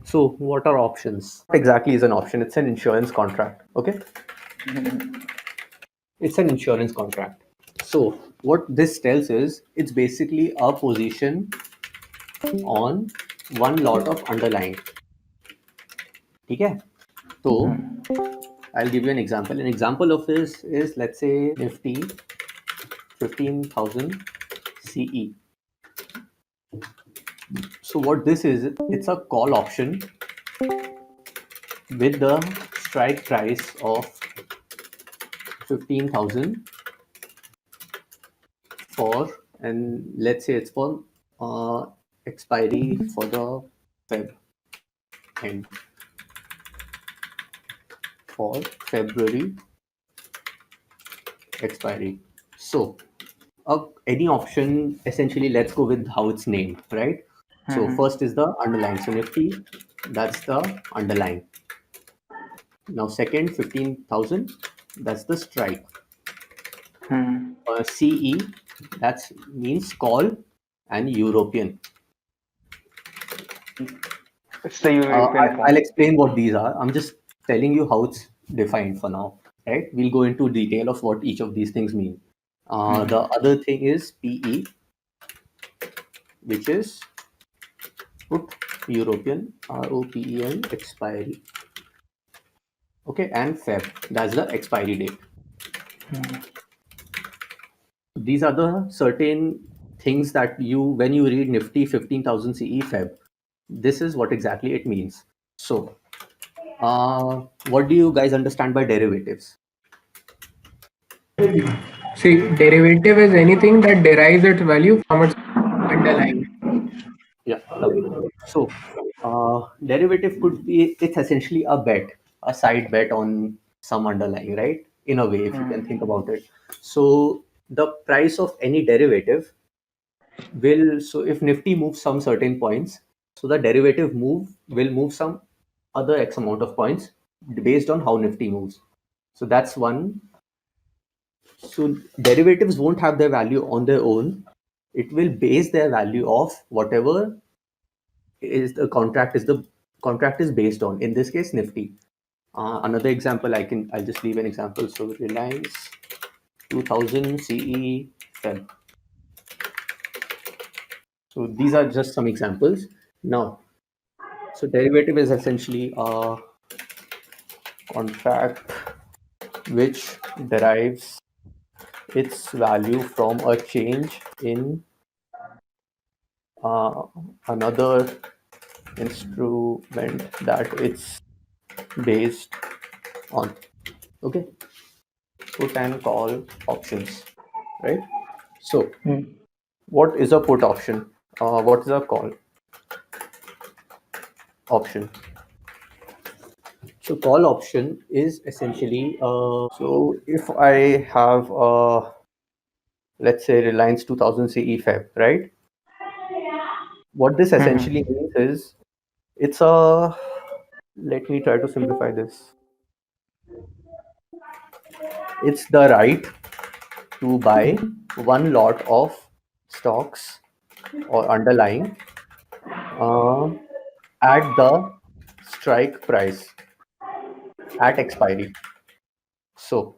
So what are options? What exactly is an option? It's an insurance contract. Okay. It's an insurance contract. So what this tells is it's basically a position on one lot of underlying. Okay. So I'll give you an example. An example of this is, let's say, Nifty 15,000 CE. So what this is, it's a call option with the strike price of 15,000 for, and let's say it's for expiry for the Feb end, for February expiry. So any option, essentially, let's go with how it's named, right? So first is the underlying. So Nifty, that's the underlying. Now second, 15,000, that's the strike. CE, that means call, and European. It's the European form. I'll explain what these are. I'm just telling you how it's defined for now, right? We'll go into detail of what each of these things mean. The other thing is PE, which is put European, ROPEN, expiry. Okay, and Feb, that's the expiry date. These are the certain things that when you read Nifty 15,000 CE Feb, this is what exactly it means. So, what do you guys understand by derivatives? See, derivative is anything that derives its value from its underlying. Yeah, lovely. So, derivative could be, it's essentially a bet, a side bet on some underlying, right? In a way, if you can think about it. So, the price of any derivative will, so if Nifty moves some certain points, so the derivative will move some other X amount of points based on how Nifty moves. So, that's one. So, derivatives won't have their value on their own. It will base their value off whatever is the contract is based on. In this case, Nifty. Another example, I'll just leave an example. So Reliance 2000 CE Feb. So these are just some examples. Now, so derivative is essentially a contract which derives its value from a change in another instrument that it's based on. Okay, put and call options, right? So what is a put option? What is a call option? So call option is essentially, so if I have let's say Reliance 2000 CE Feb, right? What this essentially means is, it's a, let me try to simplify this. It's the right to buy one lot of stocks or underlying at the strike price at expiry. So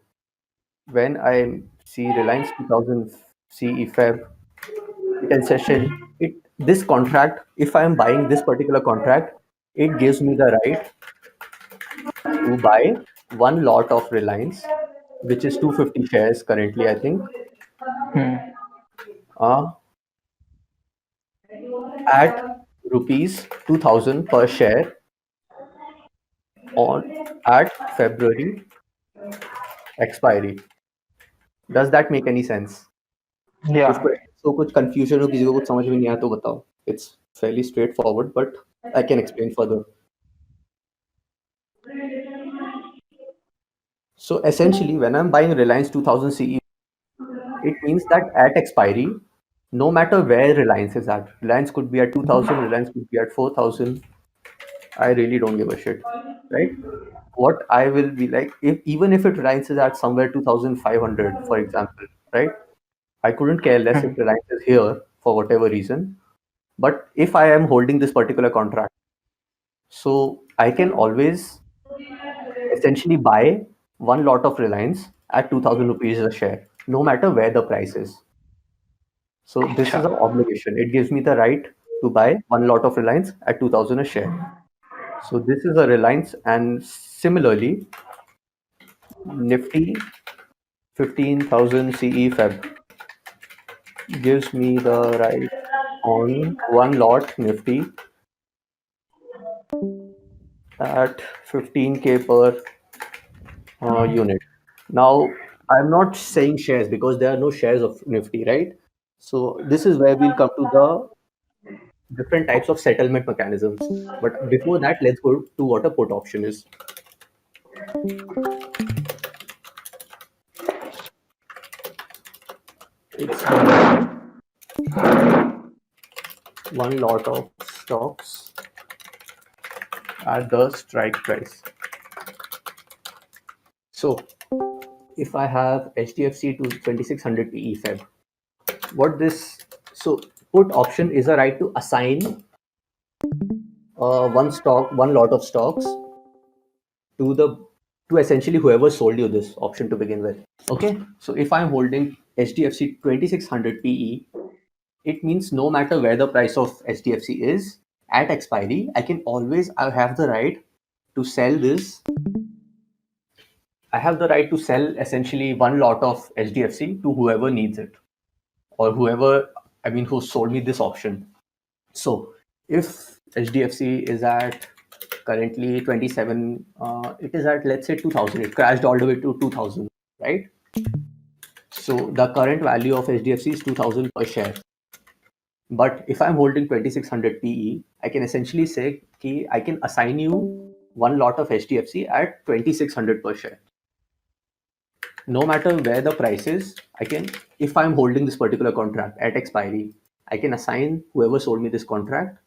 when I see Reliance 2000 CE Feb, this contract, if I am buying this particular contract, it gives me the right to buy one lot of Reliance, which is 250 shares currently, I think, at rupees 2000 per share at February expiry. Does that make any sense? Yeah. So कुछ confusion हो, किसी को कुछ समझ में नहीं आया तो बताओ. It's fairly straightforward, but I can explain further. So essentially, when I'm buying Reliance 2000 CE, it means that at expiry, no matter where Reliance is at, Reliance could be at 2000, Reliance could be at 4000. I really don't give a shit, right? What I will be like, even if Reliance is at somewhere 2500, for example, right? I couldn't care less if Reliance is here for whatever reason. But if I am holding this particular contract, So I can always essentially buy one lot of Reliance at 2000 rupees a share, no matter where the price is. So this is Acha. an obligation. It gives me the right to buy one lot of Reliance at 2000 a share. So this is a Reliance, and similarly, Nifty 15,000 CE Feb gives me the right on one lot Nifty at 15K per unit. Now, I'm not saying shares because there are no shares of Nifty, right? So this is where we'll come to the different types of settlement mechanisms. But before that, let's go to what a put option is. It's buying one lot of stocks at the strike price. So if I have HDFC to 2600 PE Feb, what this so put option is a right to assign one lot of stocks to the to essentially whoever sold you this option to begin with. Okay, so if I'm holding HDFC 2600 PE, it means no matter where the price of HDFC is at expiry, I have the right to sell this. I have the right to sell essentially one lot of HDFC to whoever needs it, or whoever, I mean, who sold me this option. So if HDFC is at currently 27, it is at, let's say, 2000. It crashed all the way to 2000, right? So the current value of HDFC is 2000 per share. But if I'm holding 2600 PE, I can essentially say कि I can assign you one lot of HDFC at 2600 per share. No matter where the price is, if I'm holding this particular contract at expiry, I can assign whoever sold me this contract,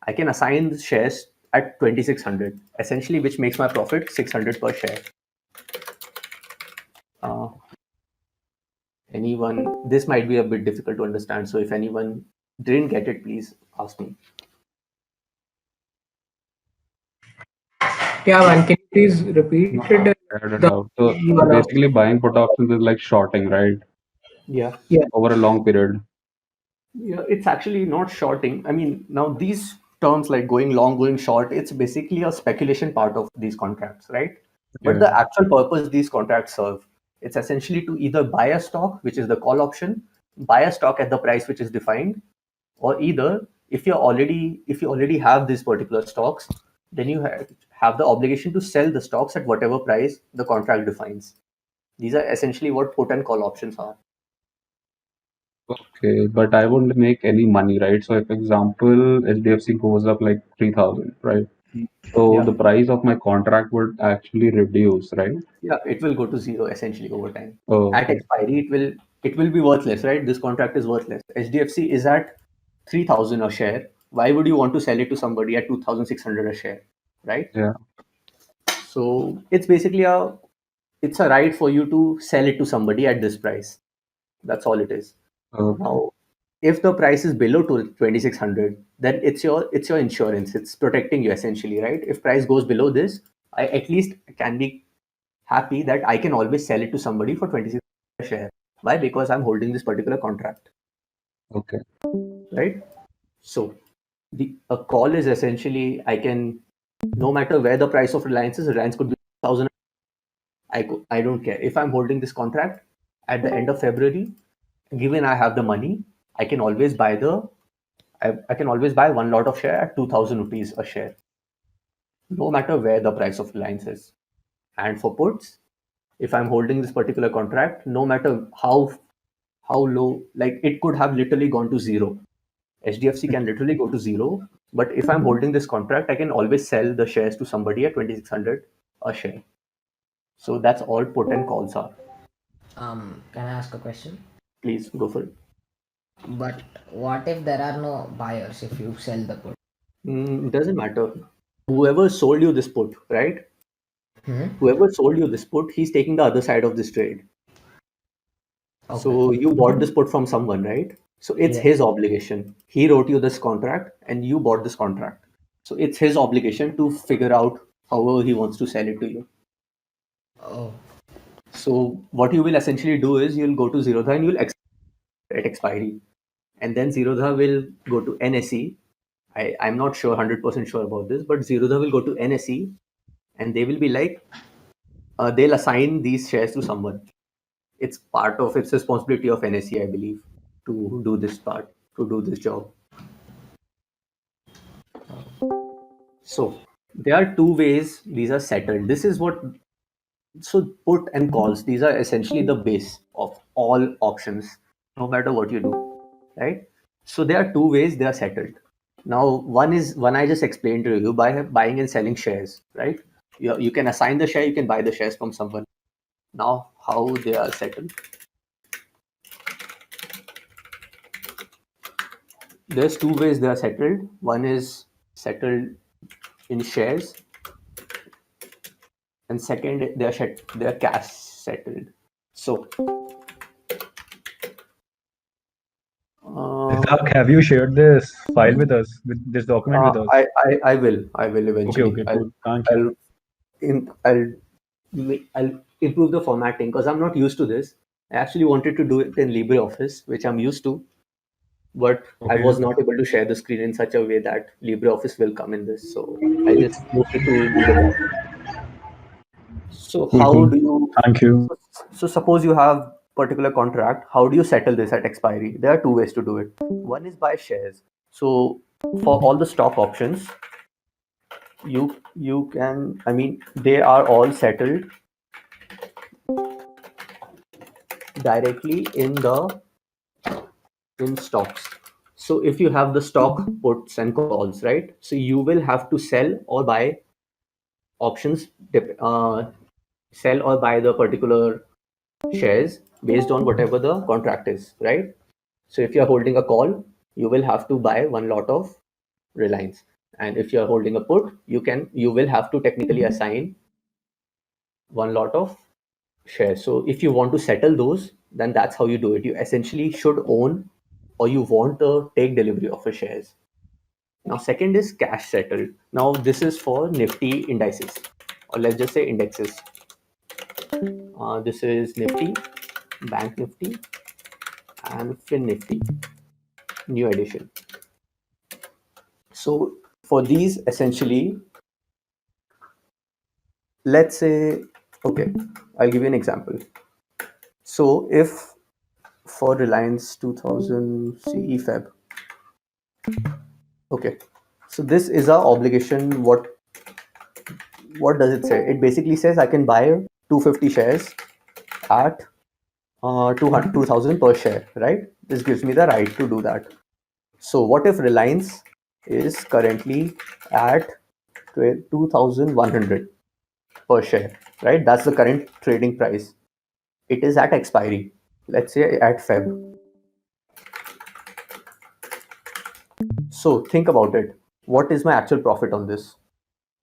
I can assign the shares at 2600, essentially, which makes my profit 600 per share. Uh, this might be a bit difficult to understand. So if anyone didn't get it, please ask me. Yeah, man, can you please repeat No, it? I had a The doubt. So one of basically, buying put options is like shorting, right? Yeah. yeah, Over a long period. Yeah, it's actually not shorting. I mean, now these terms like going long, going short, it's basically a speculation part of these contracts, right? But Yeah. the actual purpose these contracts serve, it's essentially to either buy a stock, which is the call option, buy a stock at the price which is defined, or either if you already have these particular stocks, then you have the obligation to sell the stocks at whatever price the contract defines. These are essentially what put and call options are. Okay, but I wouldn't make any money, right? So if example HDFC goes up like 3000, right? So Yeah. the price of my contract would actually reduce, right? Yeah, it will go to zero essentially over time. Oh, At okay. expiry, it will be worthless, right? This contract is worthless. HDFC is at 3000 a share. Why would you want to sell it to somebody at 2600 a share, right? Yeah. So it's a right for you to sell it to somebody at this price. That's all it is. Okay. Now, if the price is below 2600, then it's your insurance. It's protecting you essentially, right? If price goes below this, I at least can be happy that I can always sell it to somebody for 26 a share. Why? Because I'm holding this particular contract, Okay. right? So a call is essentially no matter where the price of Reliance is, Reliance could be 1000. I don't care if I'm holding this contract at the end of February. Given I have the money, I can always buy I can always buy one lot of share at 2000 rupees a share, no matter where the price of Reliance is. And for puts, if I'm holding this particular contract, no matter how low, like it could have literally gone to zero. HDFC can literally go to zero, but if I'm holding this contract, I can always sell the shares to somebody at 2600 a share. So that's all put and calls are. Can I ask a question? Please go for it. But what if there are no buyers if you sell the put? Doesn't matter. Whoever sold you this put, right? Hmm? Whoever sold you this put, he's taking the other side of this trade. Okay. So you bought this put from someone, right? So it's Yeah. his obligation. He wrote you this contract and you bought this contract. So it's his obligation to figure out however he wants to sell it to you. Oh, So what you will essentially do is you'll go to Zerodha and you'll at expiry, and then Zerodha will go to NSE. I'm not sure 100% sure about this, but Zerodha will go to NSE and they will be like, they'll assign these shares to someone. It's part of its responsibility of NSE, I believe, to do this part, to do this job. So there are two ways these are settled. This is what, so put and calls, these are essentially the base of all options, no matter what you do, right? So there are two ways they are settled. Now, one I just explained to you by buying and selling shares, right? You can assign the share, you can buy the shares from someone. Now, how they are settled? There's two ways they are settled. One is settled in shares, and second, they are cash settled. So, Siddharth, have you shared this file with us, with this document with us? I will eventually. Okay, good. Thank you. I'll improve the formatting because I'm not used to this. I actually wanted to do it in LibreOffice, which I'm used to, but I Okay. was not able to share the screen in such a way that LibreOffice will come in this. So I just moved it to Google Docs. So Cool, how cool. do you? Thank you. So suppose you have particular contract. How do you settle this at expiry? There are two ways to do it. One is by shares. So for all the stock options, you can. I mean, they are all settled directly in stocks. So if you have the stock puts and calls, right? So you will have to sell or buy options, sell or buy the particular shares based on whatever the contract is, right? So if you're holding a call, you will have to buy one lot of Reliance. And if you're holding a put, you will have to technically assign one lot of shares. So if you want to settle those, then that's how you do it. You essentially should own or you want to take delivery of your shares. Now, second is cash settled. Now, this is for Nifty indices, or let's just say indexes. This is Nifty, Bank Nifty, and Fin Nifty, new edition. So, for these, essentially, let's say, okay, I'll give you an example. So, if for Reliance 2000 CE Feb, okay, so this is our obligation. What does it say? It basically says I can buy 250 shares at 2,000 per share, right? This gives me the right to do that. So what if Reliance is currently at 2,100 per share, right? That's the current trading price. It is at expiry, let's say at Feb. So think about it. What is my actual profit on this?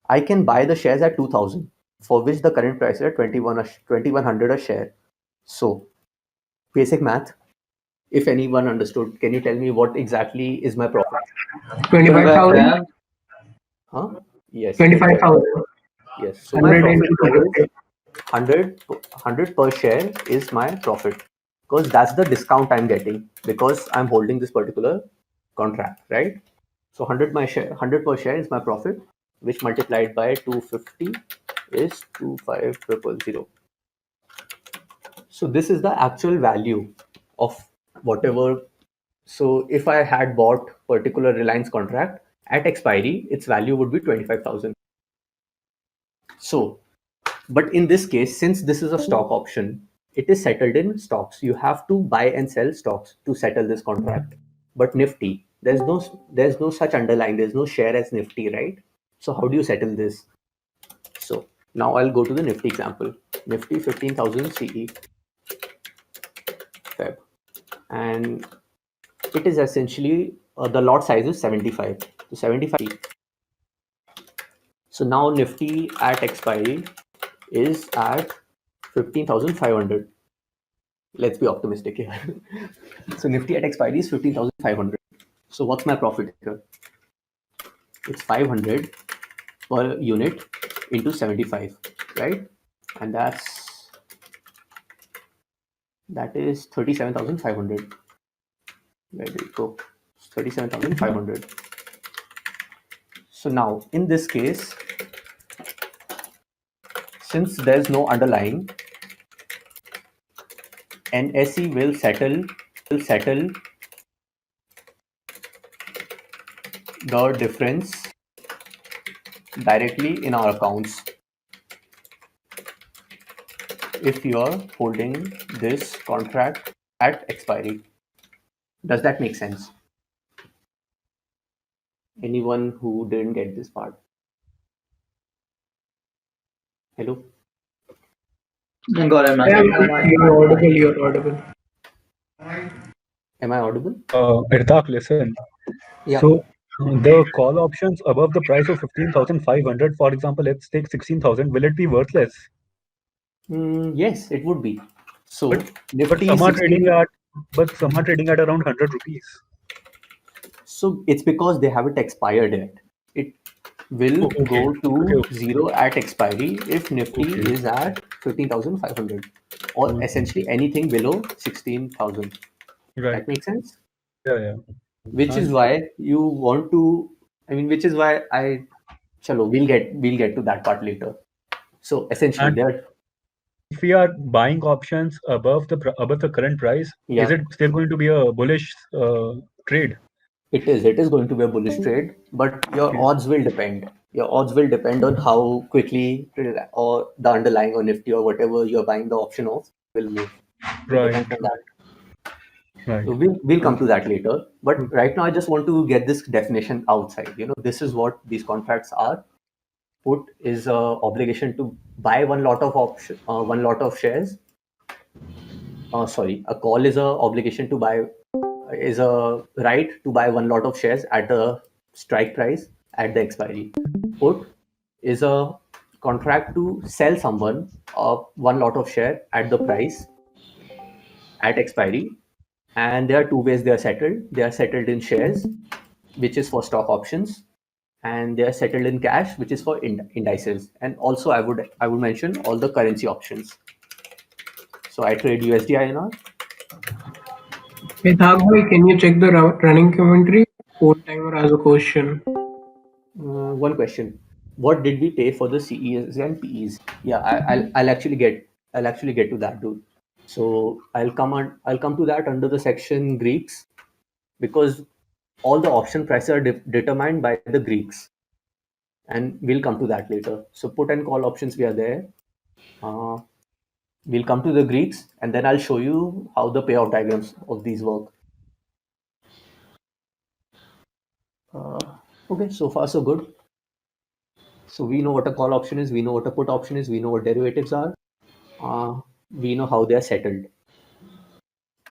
I can buy the shares at 2,000, for which the current price is at 2,100 a share. So basic math. If anyone understood, can you tell me what exactly is my profit? 25,000. Huh? Yes. 25,000. Yes. So my 100 profit into here is 250. 100 per share is my profit, because that's the discount I'm getting because I'm holding this particular contract, right? So 100 per share is my profit, which multiplied by 250 is 25,000. So this is the actual value of whatever. So if I had bought particular Reliance contract at expiry, its value would be 25,000. So, but in this case, since this is a stock option, it is settled in stocks. You have to buy and sell stocks to settle this contract. But Nifty, there's no such underlying. There's no share as Nifty, right? So how do you settle this? So now I'll go to the Nifty example. Nifty 15,000 CE Feb, and it is essentially the lot size is 75. So 75. So now Nifty at expiry is at 15,500. Let's be optimistic here. So Nifty at expiry is 15,500. So what's my profit here? it's 500 per unit into 75, right? And that is 37,500. Where did it go? 37,500. So now in this case, since there's no underlying, NSE will settle the difference directly in our accounts if you are holding this contract at expiry. Does that make sense? Anyone who didn't get this part? Hello? Got it, man. You're audible. You're audible. Am I audible? Irtaq, listen. Yeah. So the call options above the price of 15,500, for example, let's take 16,000. Will it be worthless? Yes, it would be. So But Nifty some are 16 trading at around 100 rupees. So it's because they haven't expired yet. It will Okay. go to Okay. zero at expiry if Nifty Okay. is at 15,500 or essentially anything below 16,000. Right. That makes sense? Yeah. Which is why you want to, which is why we'll get to that part later. So essentially And there, if we are buying options above the current price, yeah, is it still going to be a bullish trade? it is going to be a bullish trade, but your Okay. odds will depend. Your odds will depend on how quickly or the underlying or Nifty or whatever you're buying the option of will move. It Right. depends on that. Right. So we'll come to that later. But right now I just want to get this definition outside. This is what these contracts are. Put is a obligation to buy one lot of shares. A call is a obligation to buy, is a right to buy one lot of shares at the strike price at the expiry. Put is a contract to sell someone one lot of share at the price at expiry. And there are two ways they are settled. They are settled in shares, which is for stock options, and they are settled in cash, which is for indices. And also I would mention all the currency options. So I trade USD INR. Hey, Thakbhai, can you check the running commentary? Code timer has a question. One question: what did we pay for the CEs and PEs? Yeah, I'll actually get to that, dude. So I'll come to that under the section Greeks, because all the option prices are determined by the Greeks, and we'll come to that later. So put and call options, we are there. We'll come to the Greeks, and then I'll show you how the payoff diagrams of these work. Okay, so far so good. So we know what a call option is, we know what a put option is, we know what derivatives are, we know how they are settled.